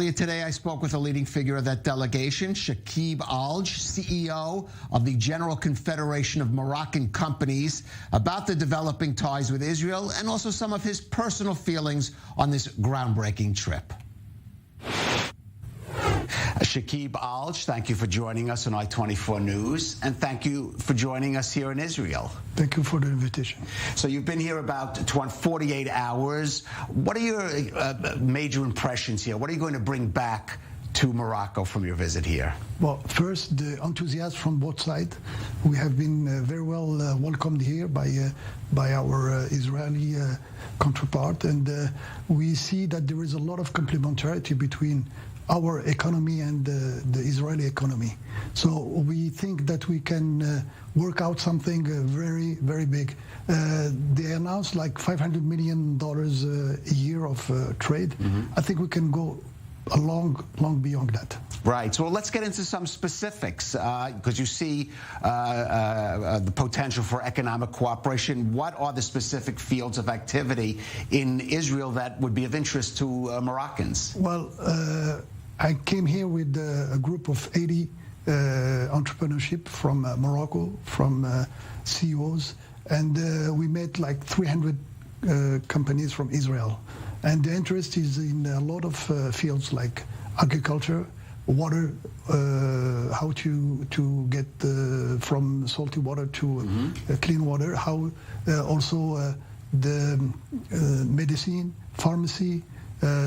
Earlier today, I spoke with a leading figure of that delegation, Chakib Alj, CEO of the General Confederation of Moroccan Companies, about the developing ties with Israel and also some of his personal feelings on this groundbreaking trip. Chakib Alj, thank you for joining us on I-24 News, and thank you for joining us here in Israel. Thank you for the invitation. So you've been here about 48 hours. What are your major impressions here? What are you going to bring back to Morocco from your visit here? Well, first, the enthusiasm from both sides. We have been very well welcomed here by our Israeli counterpart, and we see that there is a lot of complementarity between our economy and the Israeli economy. So we think that we can work out something very, very big. They announced like $500 million a year of trade. I think we can go long beyond that. Right. So let's get into some specifics, because you see the potential for economic cooperation. What are the specific fields of activity in Israel that would be of interest to Moroccans? Well, I came here with a group of 80 entrepreneurship from Morocco, from CEOs, and we met like 300 companies from Israel. And the interest is in a lot of fields like agriculture, water, how to get from salty water to clean water, how also the medicine, pharmacy,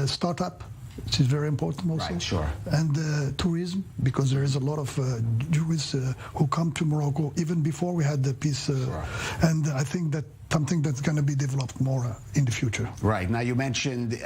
startup, which is very important also. Right, sure. And tourism, because there is a lot of Jews who come to Morocco even before we had the peace. Sure. And I think that something that's going to be developed more in the future. Right. Now, you mentioned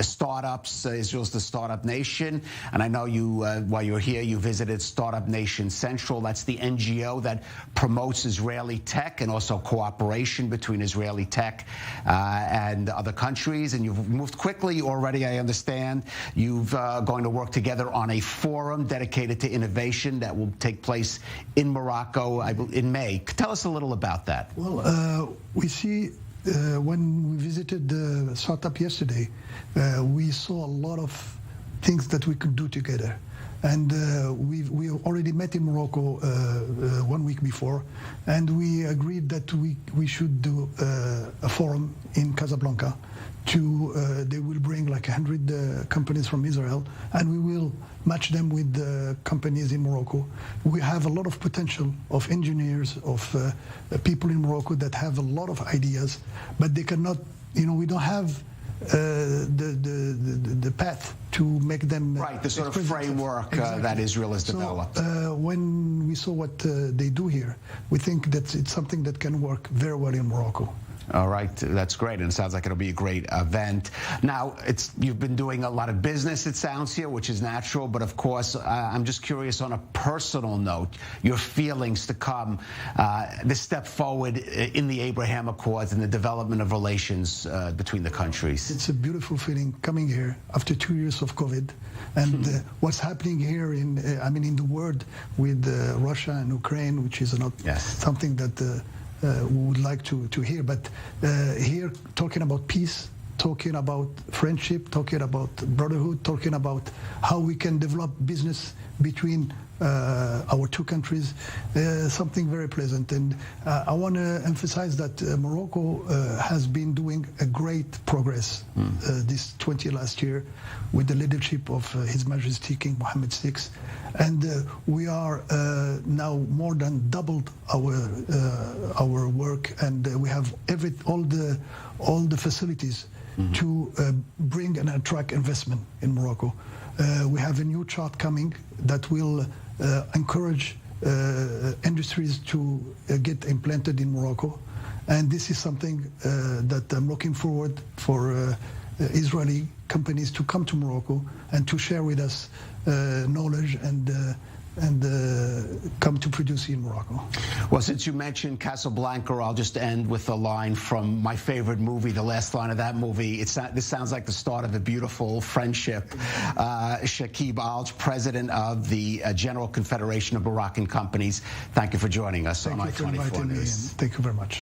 startups. Israel's the startup nation. And I know you, while you were here, you visited Startup Nation Central. That's the NGO that promotes Israeli tech and also cooperation between Israeli tech and other countries. And you've moved quickly already, I understand. You've going to work together on a forum dedicated to innovation that will take place in Morocco in May. Tell us a little about that. Well, we see when we visited the startup yesterday, we saw a lot of things that we could do together. And we already met in Morocco 1 week before, and we agreed that we should do a forum in Casablanca. They will bring like 100 companies from Israel, and we will match them with companies in Morocco. We have a lot of potential of engineers, of people in Morocco that have a lot of ideas, but they cannot, we don't have the path to make them right, the sort of framework exactly. That Israel has developed. So, when we saw what they do here, we think that it's something that can work very well in Morocco. All right, that's great, and it sounds like it'll be a great event. Now, you've been doing a lot of business, it sounds here, which is natural, but of course, I'm just curious on a personal note, your feelings to come, this step forward in the Abraham Accords and the development of relations between the countries. It's a beautiful feeling coming here after 2 years of COVID, and what's happening here in the world with Russia and Ukraine, which is not something that we would like to hear, but here talking about peace, talking about friendship, talking about brotherhood, talking about how we can develop business between our two countries, something very pleasant. And I want to emphasize that Morocco has been doing a great progress this last year with the leadership of His Majesty King Mohammed VI. And we are now more than doubled our work, and we have all the facilities to bring and attract investment in Morocco. We have a new chart coming that will encourage industries to get implanted in Morocco, and this is something that I'm looking forward for Israeli companies to come to Morocco and to share with us knowledge and come to produce in Morocco. Well, since you mentioned Casablanca, I'll just end with a line from my favorite movie, the last line of that movie. This sounds like the start of a beautiful friendship. Chakib Alj, president of the General Confederation of Moroccan Companies, thank you for joining us on I-24 News. Thank you very much.